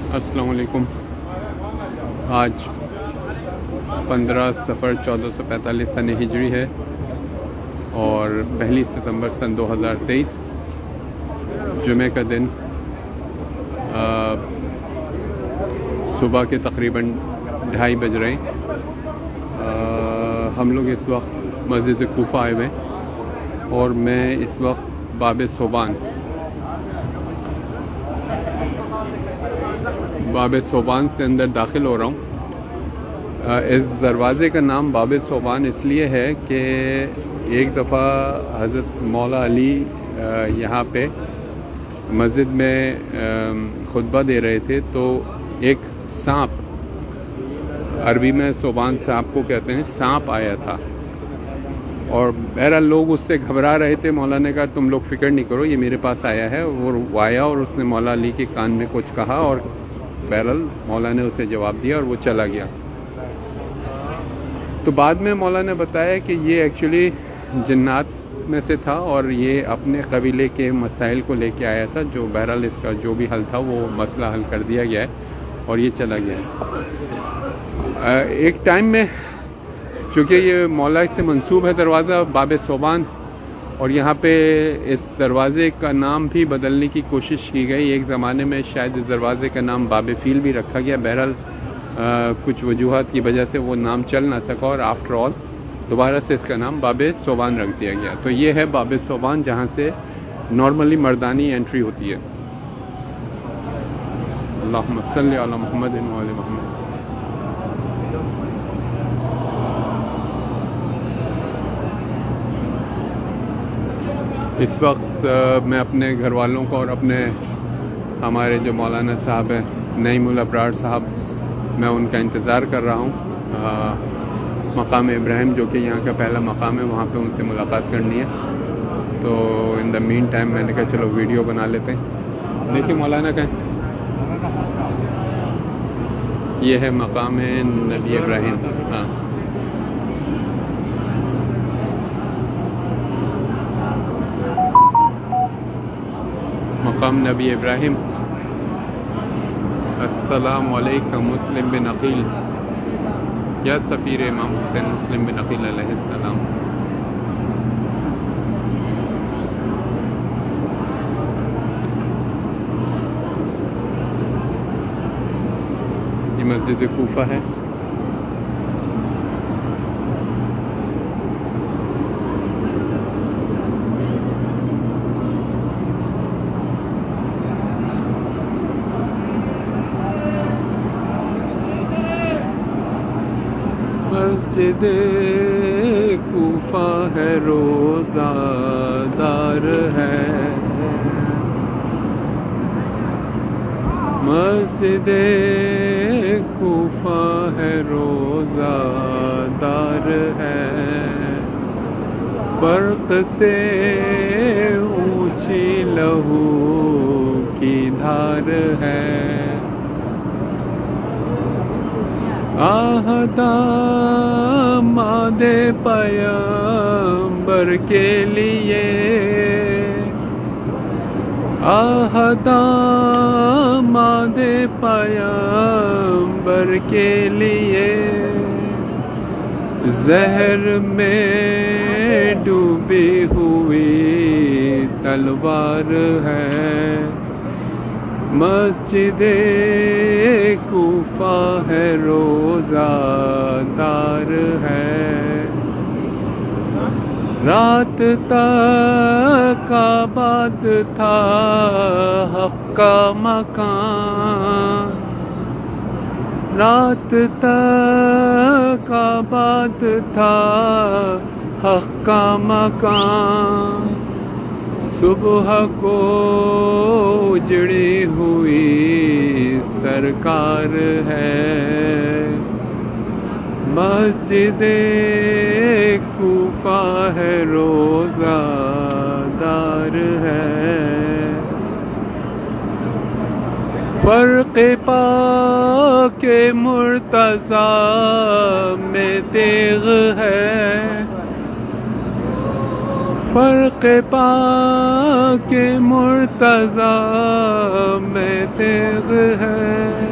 अस्सलाम वालेकुम। आज 15 सफ़र 1445 सन हिजरी है और 1 सितंबर सन 2023 जुमे का दिन। सुबह के तकरीबन 2:30 बज रहे हैं। हम लोग इस वक्त मस्जिद कूफा आए हुए हैं और मैं इस वक्त बाब सोबान से अंदर दाखिल हो रहा हूँ। इस दरवाज़े का नाम बाब सोबान इसलिए है कि एक दफ़ा हज़रत मौला अली यहाँ पे मस्जिद में खुतबा दे रहे थे तो एक सांप, अरबी में सोबान सांप को कहते हैं, सांप आया था और बहरहाल लोग उससे घबरा रहे थे। मौला ने कहा तुम लोग फिक्र नहीं करो, ये मेरे पास आया है। वो आया और उसने मौला अली के कान में कुछ कहा और बहरहाल मौला ने उसे जवाब दिया और वो चला गया। तो बाद में मौला ने बताया कि ये एक्चुअली जिन्नात में से था और ये अपने कबीले के मसाइल को लेके आया था, जो बहरहाल इसका जो भी हल था वो मसला हल कर दिया गया है और ये चला गया है। एक टाइम में चूँकि ये मौला से मंसूब है दरवाज़ा बाब सोबान, और यहाँ पे इस दरवाज़े का नाम भी बदलने की कोशिश की गई। एक ज़माने में शायद इस दरवाज़े का नाम बाब फील भी रखा गया। बहरहाल कुछ वजूहात की वजह से वो नाम चल ना सका और आफ्टर ऑल दोबारा से इसका नाम बाब सोबान रख दिया गया। तो ये है बाब सोबान, जहाँ से नॉर्मली मर्दानी एंट्री होती है। अल्लाहुम्मा सल्ली अला मुहम्मद व आले मुहम्मद। इस वक्त मैं अपने घर वालों को और अपने हमारे जो मौलाना साहब हैं नईमुल अबरार साहब, मैं उनका इंतज़ार कर रहा हूँ। मकाम इब्राहिम जो कि यहाँ का पहला मकाम है, वहाँ पे उनसे मुलाकात करनी है। तो इन द मीन टाइम मैंने कहा चलो वीडियो बना लेते हैं। देखिए मौलाना का ये है मकाम नबी इब्राहिम। हाँ, मकाम नबी इब्राहिम। अस्सलामु अलैकुम मुस्लिम बिन अकील, या सफ़ीर इमाम हुसैन मुस्लिम बिन अकील अलैहिस्सलाम। ये मस्जिद कूफा है। मस्जिद कूफा है, रोज़ादार है। मस्जिद कूफा है, रोज़ादार है। बर्क़ से ऊंची लहू की धार है। आहदा मादे पैगंबर के लिए, आहदा मादे पैगंबर के लिए। जहर में डूबी हुई तलवार है। मस्जिद कूफा है, रोज़ादार है। रात तक आबाद था हक़ का मकान। रात तक आबाद था हक़ का मकान। सुबह को उजड़ी हुई सरकार है। मस्जिद कूफा है, रोज़ादार है। फ़र्क़ पाके मुर्तज़ा में तेग़ है। फ़र्क़ पाके मुर्तज़ा में तेग़ है।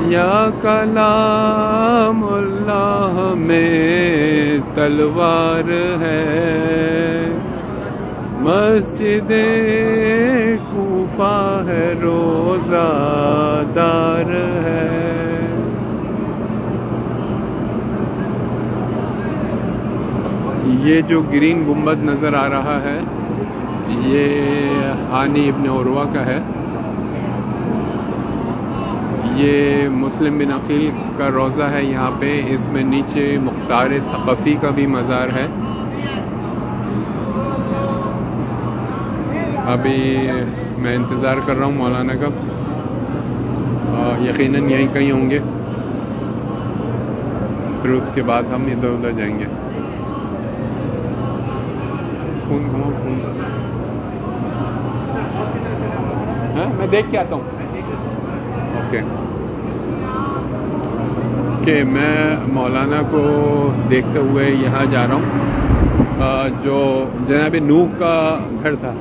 या कलामुल्लाह में तलवार है, मस्जिद कूफा है रोज़ादार है। ये जो ग्रीन गुम्बद नज़र आ रहा है ये हानी इब्न उरवा का है। ये मुस्लिम बिन अकील का रोज़ा है यहाँ पे। इसमें नीचे मुख्तार सक़फ़ी का भी मज़ार है। अभी मैं इंतज़ार कर रहा हूँ मौलाना का, यकीनन यहीं कहीं होंगे। फिर उसके बाद हम इधर उधर जाएंगे। फोन घुमाओ, फोन हाँ मैं देख के आता हूँ। ओके मैं मौलाना को देखते हुए यहाँ जा रहा हूँ। जो जनाब नूह का घर था,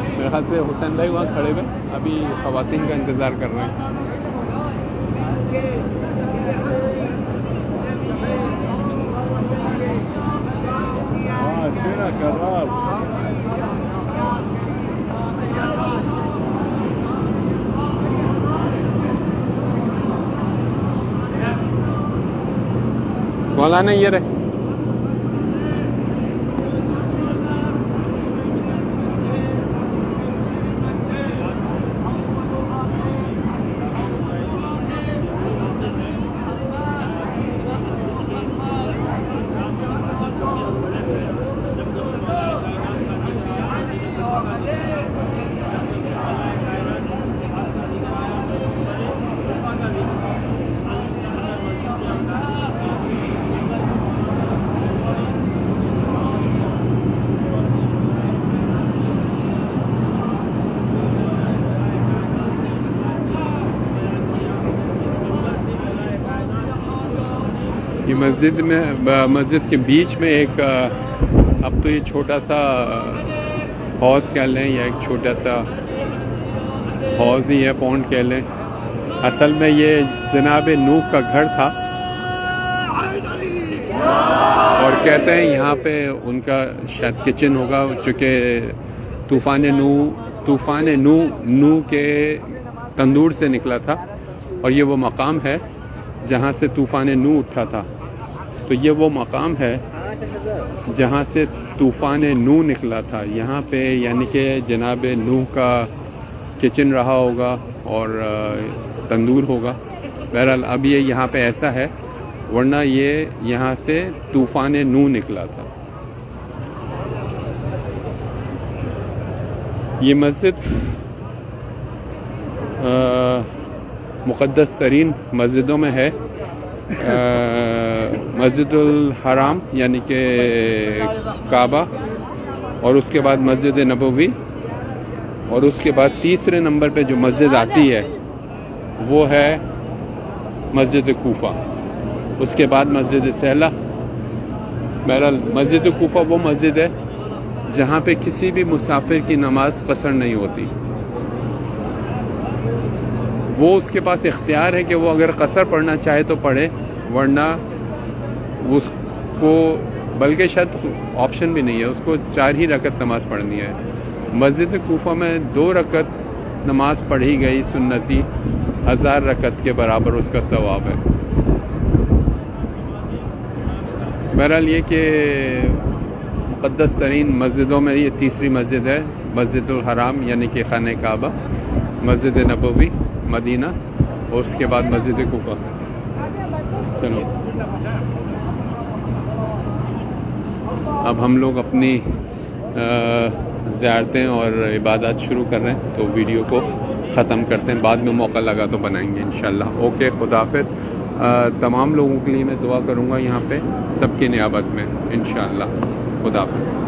मेरे ख्याल से हुसैन भाई वहाँ खड़े हुए अभी ख़वातीन का इंतज़ार कर रहे हैं। मौलाना ये रहे। ये मस्जिद के बीच में एक अब तो ये छोटा सा हौज कह लें या एक छोटा सा हौज ही है, पौंड कह लें। असल में ये जनाब नूह का घर था और कहते हैं यहाँ पे उनका शायद किचन होगा, चूँकि तूफ़ान नूह के तंदूर से निकला था और ये वो मकाम है जहाँ से तूफ़ान नूह उठा था। तो ये वो मकाम है जहाँ से तूफ़ान नूह निकला था। यहाँ पे यानी कि जनाब नूह का किचन रहा होगा और तंदूर होगा। बहरहाल अब ये यहाँ पे ऐसा है, वरना ये यहाँ से तूफ़ान नूह निकला था। ये मस्जिद मुक़द्दस तरीन मस्जिदों में है। मस्जिदुल हराम यानी कि काबा, और उसके बाद मस्जिद नबवी, और उसके बाद तीसरे नंबर पे जो मस्जिद आती है वो है मस्जिद कूफा, उसके बाद मस्जिद सहला। बहरहाल मस्जिद कूफा वो मस्जिद है जहाँ पे किसी भी मुसाफिर की नमाज कसर नहीं होती। वो उसके पास इख्तियार है कि वो अगर कसर पढ़ना चाहे तो पढ़े, वरना उसको बल्कि शायद ऑप्शन भी नहीं है, उसको 4 ही रकत नमाज़ पढ़नी है। मस्जिद कूफा में 2 रकत नमाज पढ़ी गई सुन्नती 1000 रकत के बराबर उसका सवाब है। बहरहाल ये कि मुक़द्दस तरीन मस्जिदों में ये तीसरी मस्जिद है, मस्जिदुल हराम यानी कि खाने काबा, मस्जिद नबवी मदीना, और उसके बाद मस्जिद कूफा। चलो अब हम लोग अपनी ज़ियारतें और इबादत शुरू कर रहे हैं, तो वीडियो को ख़त्म करते हैं। बाद में मौका लगा तो बनाएंगे इंशाल्लाह। ओके, खुदा हाफ़िज़। तमाम लोगों के लिए मैं दुआ करूँगा यहाँ पे सबकी नियाबत में इंशाल्लाह। खुदा हाफ़िज़।